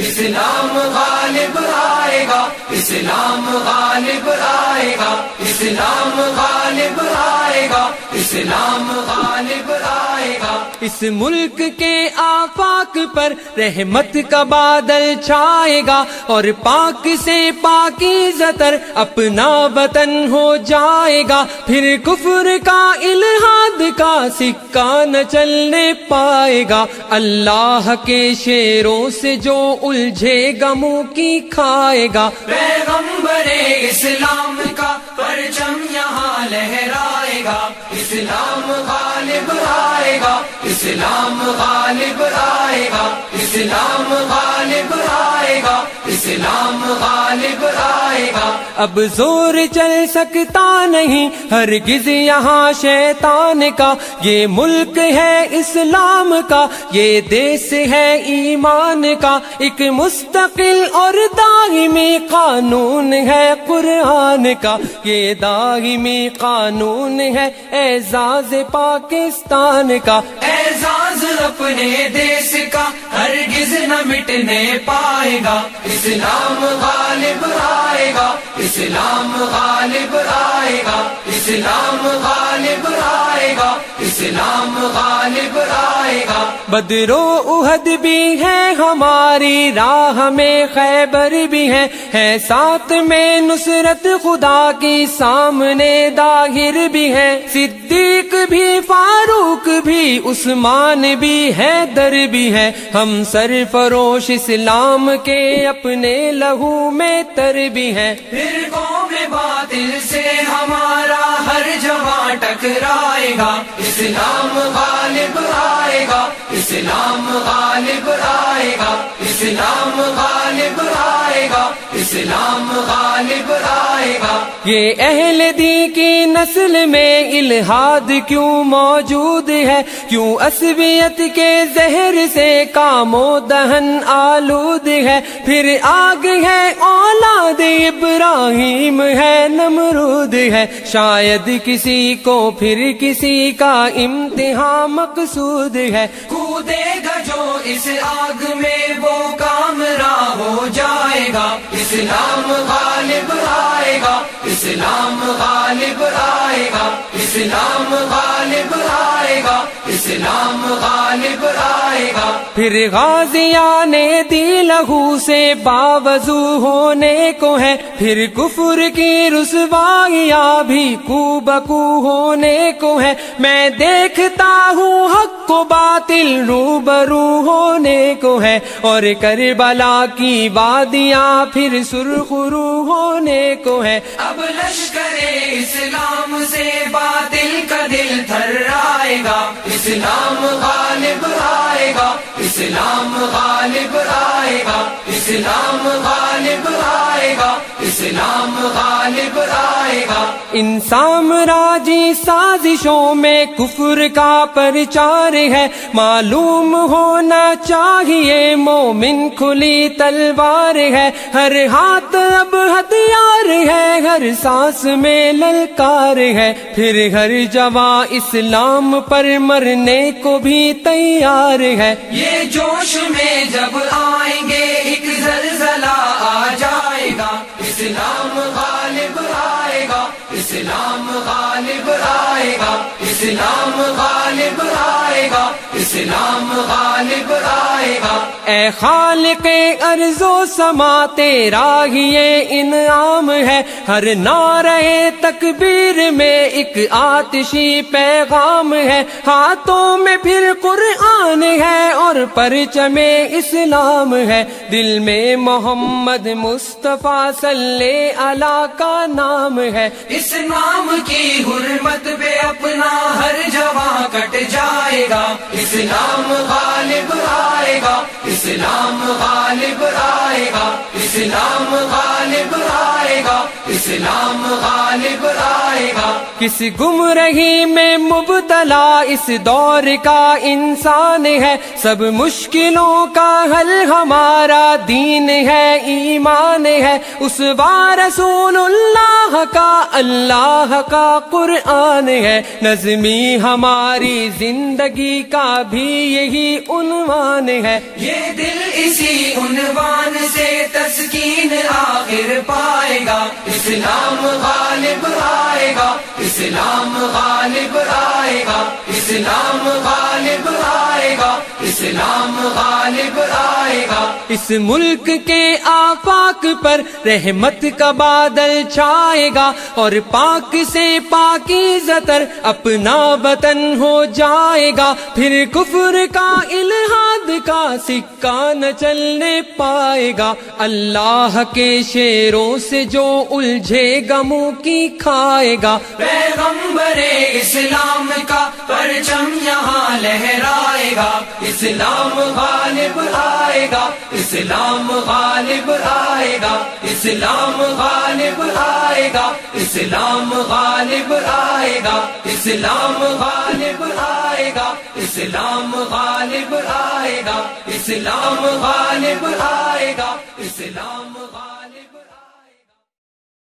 اسلام غالب آئے گا، اسلام غالب آئے گا، اسلام غالب آئے گا، اسلام غالب آئے گا۔ اس ملک کے آفاق پر رحمت کا بادل چھائے گا، اور پاک سے پاکیزہ تر اپنا وطن ہو جائے گا۔ پھر کفر کا الحاد کا سکہ نہ چلنے پائے گا، اللہ کے شیروں سے جو الجھے گا منہ کی کھائے گا۔ پیغمبر اسلام کا پرچم یہاں لہرائے گا، اسلام غالب آئے گا، اسلام غالب آئے گا، اسلام غالب آئے گا، اسلام غالب آئے گا۔ اب زور چل سکتا نہیں ہرگز یہاں شیطان کا، یہ ملک ہے اسلام کا، یہ دیس ہے ایمان کا، ایک مستقل اور دائمی قانون ہے قرآن کا، یہ دائمی قانون ہے اعزاز پاکستان کا۔ اعزاز اپنے دیس کا ہرگز نہ مٹنے پائے گا، اسلام غالب آئے گا، اسلام غالب آئے گا، اسلام غالب آئے گا، اسلام غالب آئے گا۔ بدر و احد بھی ہے ہماری راہ میں، خیبر بھی ہے ساتھ میں نصرت خدا کی، سامنے داہر بھی ہے، صدیق بھی، فاروق بھی، عثمان بھی، حیدر بھی ہے، ہم سرفروش اسلام کے اپنے لہو میں تر بھی ہیں۔ فرقوں میں باطل سے ہمارا ہر جوان ٹکرائے گا، اسلام غالب آئے گا، اسلام غالب آئے گا، اسلام غالب آئے گا، اسلام غالب آئے گا۔ یہ اہل دی کی نسل میں الہاد کیوں موجود ہے، کیوں عصبیت کے زہر سے کام و دہن آلود ہے، پھر آگ ہے اولاد ابراہیم ہے نمرود ہے، شاید کسی کو پھر کسی کا امتحان مقصود ہے۔ کودے گا جو اس آگ میں وہ کامراں ہو جائے گا، اسلام غالب آئے گا، اسلام غالب آئے گا، اسلام غالب آئے گا، اسلام غالب آئے گا۔ پھر غازیان دی لہو سے باوضو ہونے کو ہے، پھر کفر کی رسوائیاں بھی کو بکو ہونے کو ہے، میں دیکھتا ہوں حق و باطل روبرو ہونے کو ہے، اور کربلا کی وادیاں پھر سرخ رو ہونے کو ہے۔ اب لشکر اسلام سے باطل کا دل تھرائے گا، اسلام غالب آئے گا، اسلام غالب آئے گا، اسلام غالب آئے گا، اسلام غالب آئے گا۔ ان سامراجی سازشوں میں کفر کا پرچار ہے، معلوم ہونا چاہیے مومن کھلی تلوار ہے، ہر ہاتھ اب ہتھیار ہے، ہر سانس میں للکار ہے، پھر ہر جواں اسلام پر مرنے کو بھی تیار ہے۔ یہ جوش میں جب آئیں گے ایک زلزلہ آ جائے گا، اسلام غالب آئے گا، اسلام غالب آئے گا، اسلام غالب آئے گا، اسلام غالب آئے گا۔ اے خالق ارض و سما تیرا ہی یہ انعام ہے، ہر نعرہ تکبیر میں ایک آتشی پیغام ہے، ہاتھوں میں پھر قرآن ہے اور پرچم اسلام ہے، دل میں محمد مصطفیٰ صلی اللہ کا نام ہے۔ اس نام کی حرمت پہ اپنا ہر جواں کٹ جائے گا، اسلام غالب آئے گا، اسلام غالب آئے گا، اسلام غالب آئے گا، اسلام غالب آئے گا۔ کس گمراہی میں مبتلا اس دور کا انسان ہے، سب مشکلوں کا حل ہمارا دین ہے، ایمان ہے، اسوہ رسول اللہ کا قرآن ہے، نظمی ہماری زندگی کا بھی یہی عنوان ہے، یہ دل اسی عنوان سے تسکین آخر پائے گا، اسلام غالب آئے گا، اسلام غالب آئے گا، اسلام غالب آئے گا، اسلام غالب آئے گا۔ اس ملک کے آفاق پر رحمت کا بادل چھائے گا، اور پاک سے پاکیزہ تر اپنا وطن ہو جائے گا، پھر کفر کا الحاد کا سکہ نہ چلنے پائے گا، اللہ کے شیروں سے جو الجھے گا منہ کی کھائے گا، پیغمبر اسلام کا پرچم یہاں لہرائے گا، اسلام غالب آئے گا، اسلام غالب آئے گا، اسلام غالب آئے گا، اسلام غالب آئے گا، اسلام غالب آئے گا، اسلام غالب آئے گا، اسلام غالب آئے گا، اسلام غالب